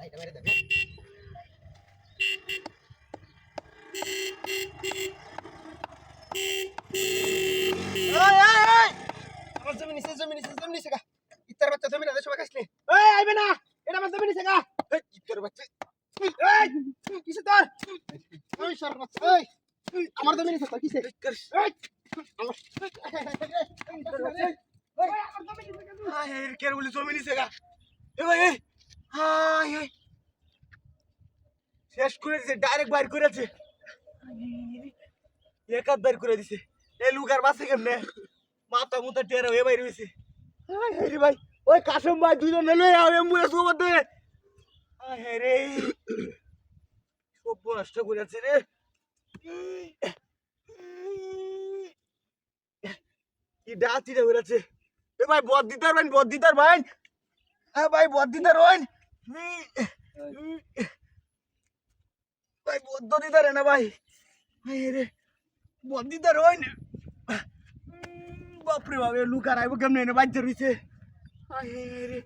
এটা মেরে দেবে। আমার জমি নিচে জমি গা ইত্তার বাচ্চা জমি না সবাই কাছলে আইবে না এটা আমার জমি নিচে গা ইত্তার বাচ্চা কিসে তোর ওই সর বাচ্চা আমার জমি নিচে তোর কিসে আমার কেন বলি জমি নিচে গা ভাই শেষ করে দিছে ডাইরেক্ট বাইর করেছে একাত বাইর করে দিছে এই লুকার বাসে কেমনে মাথা মুথা টেরা হয়ে বাইর হইছে রে ভাই ওই কাসম ভাই দুইজন লই আও অ্যাম্বুলেন্স ওভার দে রে সব নষ্ট করেছে রে কি ডাতিটা করেছে এ ভাই বদ দিতার ভাই হ্যাঁ ভাই বদ দিতার হইন ভাই বদ্ধ দিতারে না ভাই রে বন্দিদার হইন বাপরে বাপ লুকার আইব কেমনে এনে বাজ্য রইছে রে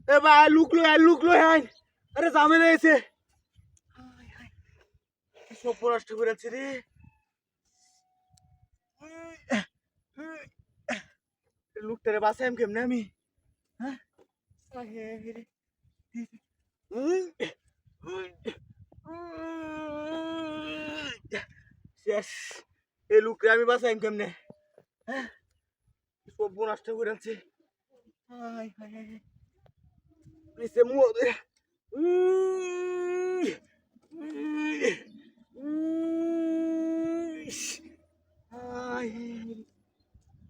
এ ভাই লুকলো হাই আরে ঝামেলা হয়েছে সব নষ্ট করেছে রে লুকটারে বাঁচাইম কেমনে আমি হ্যাঁ শেষ এই লুকরে আমি বাঁচাইম কেমনে হ্যাঁ সব নষ্ট করে আছে নিচে মুখ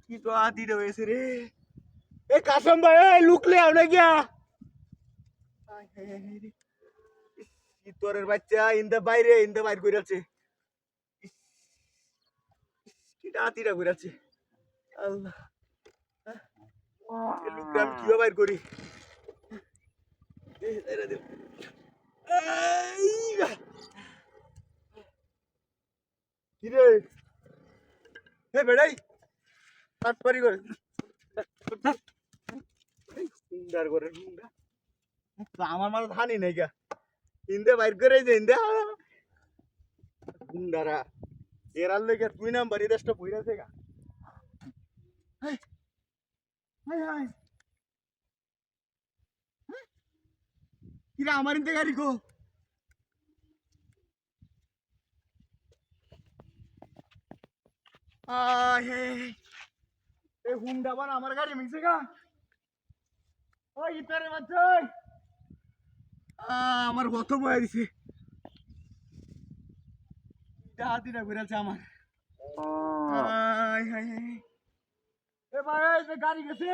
কি তো আদি রয়েছে রে এ কাসম ভাই লুকলে আও না গিয়া কি তোরের বাচ্চা ইন্দা বাইর করে আছে কি আদিরা করে আছে আল্লাহ লুকটা আমি কিভাবে বাইর করি কি রে হে বেড়াই কাট পারি করে সুন্দর করে আমার মানে ধানি নাই গা ইন্দে বাইর করে যে ইন্দে গুন্ডারা এরার লেগে তুই নাম্বার এই দেশটা বইরাছে গা কিরা আমার ইন্দে গাড়ি গো এই হুন্ডা বান আমার গাড়ি মিলছে গা ওই ইতারে বাচ্চা আমার কত বয়ে দিছে হাতিটা ঘুরেছে আমার এ ভাই গাড়ি গেছে